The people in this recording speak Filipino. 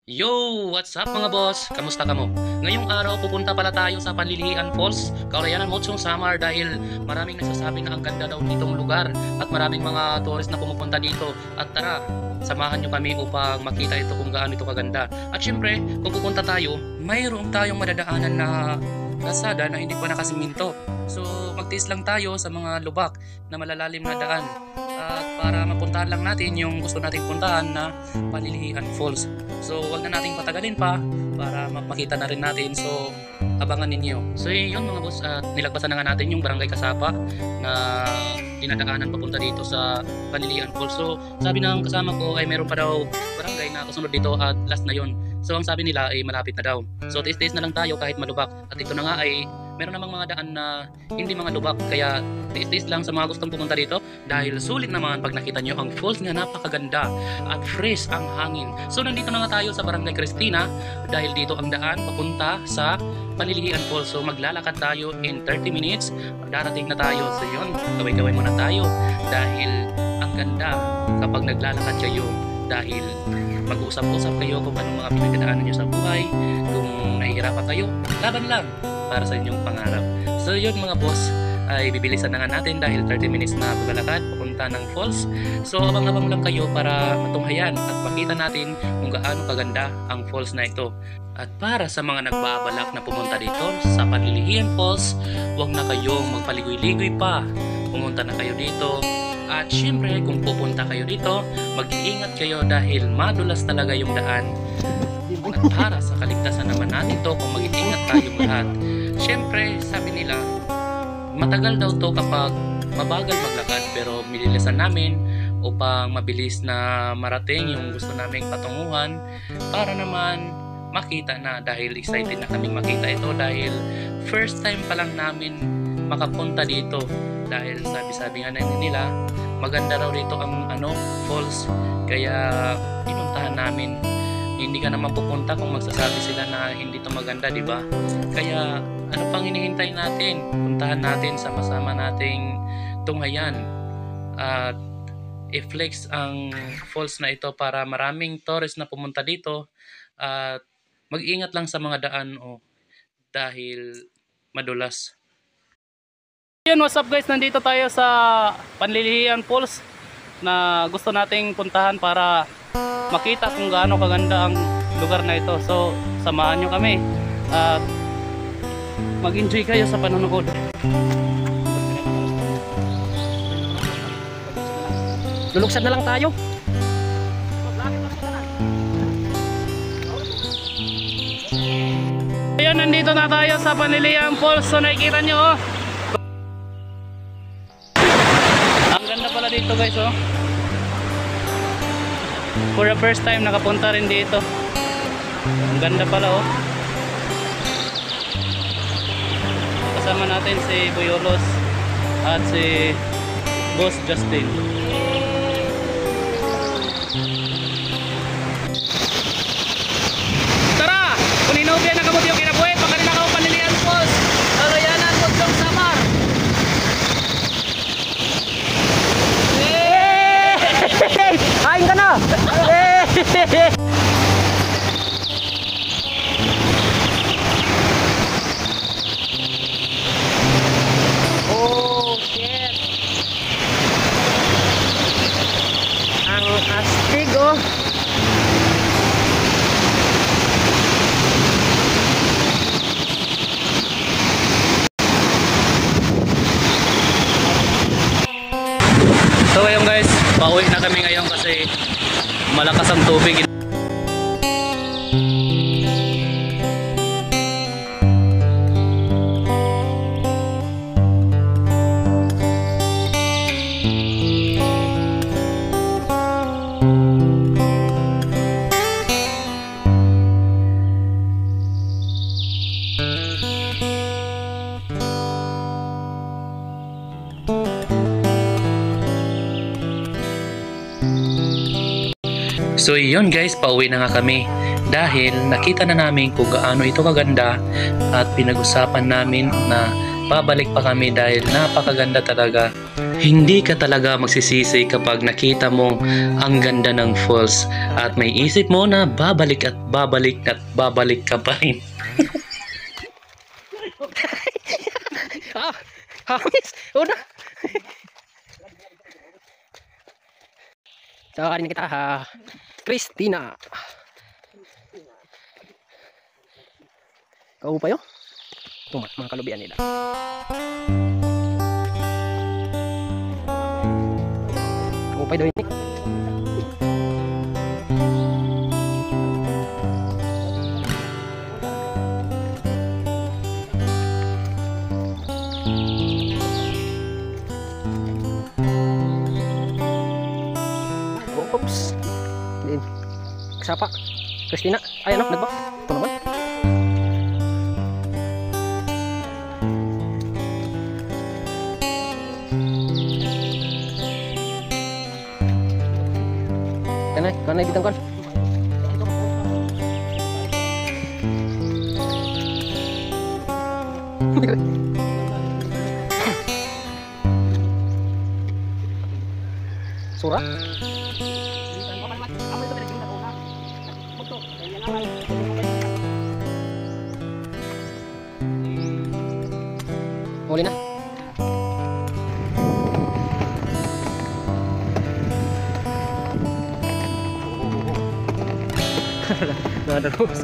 Yo! What's up mga boss? Kamusta ka mo? Ngayong araw pupunta pala tayo sa Panlilihan Falls, Kaurayanan Mochong Samar dahil maraming nagsasabi na ang ganda daw nitong lugar at maraming mga tourist na pumupunta dito. At tara, samahan nyo kami upang makita ito kung gaano ito kaganda. At syempre, kung pupunta tayo, mayroon tayong madadaanan na kalsada na hindi pa nakasiminto. So magtiis lang tayo sa mga lubak na malalalim na daan. At para mapuntahan lang natin yung gusto nating puntahan na Panlilihan Falls. So wag na nating patagalin pa para makita na rin natin. So abangan ninyo. So yun mga boss, at nilagpasan na nga natin yung Barangay Kasapa na dinadaanan papunta dito sa Panlilihan Falls. So sabi ng kasama ko ay meron pa daw barangay na kasunod dito at last na yun. So ang sabi nila ay malapit na daw. So tiis-tiis na lang tayo kahit malubak. At ito na nga ay meron namang mga daan na hindi mga lubak, kaya tiis-tiis lang sa mga gustong pumunta dito dahil sulit naman pag nakita nyo ang falls nga napakaganda at fresh ang hangin. So nandito na nga tayo sa Barangay Cristina dahil dito ang daan papunta sa Panlilihan Falls. So maglalakad tayo in 30 minutes, darating na tayo. So yun, gawin-gawin muna tayo dahil ang ganda kapag naglalakad kayo dahil mag-uusap-usap kayo kung anong mga pinagdadaanan nyo sa buhay. Kung nahihirapan kayo, laban lang para sa inyong pangarap. So yun mga boss, ay bibilisan na nga natin dahil 30 minutes na paglalakad papunta ng falls. So abang-abang lang kayo para matunghayan at makita natin kung gaano kaganda ang falls na ito. At para sa mga nagbabalak na pumunta dito sa Panlilihan Falls, huwag na kayong magpaligoy-ligoy pa. Pumunta na kayo dito. At syempre kung pupunta kayo dito, mag-iingat kayo dahil madulas talaga yung daan. At para sa kaligtasan naman natin to, kung mag-iingat tayong lahat. Syempre sabi nila, matagal daw to kapag mabagal maglakad, pero nililisan namin upang mabilis na marating yung gusto naming patunguhan para naman makita na, dahil excited na kaming makita ito dahil first time pa lang namin makapunta dito dahil sabi-sabi nga nila maganda raw dito ang falls, kaya pinuntahan namin. Hindi ka naman pupunta kung magsasabi sila na hindi to maganda, di ba? Kaya ano pang hinihintay natin? Puntahan natin, sama-sama nating tunghayan at i-flex ang falls na ito para maraming tourist na pumunta dito. At mag-ingat lang sa mga daan dahil madulas. Yun, what's up guys? Nandito tayo sa Panlilihan Falls na gusto nating puntahan para makita kung gaano kaganda ang lugar na ito. So samahan nyo kami at mag-enjoy kayo sa panonood. Luluksan na lang tayo. Ayan, nandito na tayo sa Panlilihan Falls. So nakikita nyo ang ganda pala dito guys For the first time nakapunta rin dito. Ang ganda pala Kasama natin si Boyolos at si Boss Justin. Tara! Kuninobya na kamuti yung kinabuhi pagkalina ka Panlilihan Falls, Kaurayanan Mochong Samar. Kain ka na! Oh, shit! Ang astig, So ayun guys, pauwi na kami ngayon kasi malakas ang tubig. So yun guys, pauwi na nga kami dahil nakita na namin kung gaano ito kaganda at pinag-usapan namin na babalik pa kami dahil napakaganda talaga. Hindi ka talaga magsisisi kapag nakita mong ang ganda ng falls at may isip mo na babalik at babalik at babalik ka pa rin. Hangis. Una. So, karin kita Christina. Kau pa yun? Ito mga kalubian nila. Kau pa daw ini. Oops. Din. Siapa? Christina. Ay ano, nagba? Ito naman. Kanay bitang kon. Surah? Huli na. Nada terus.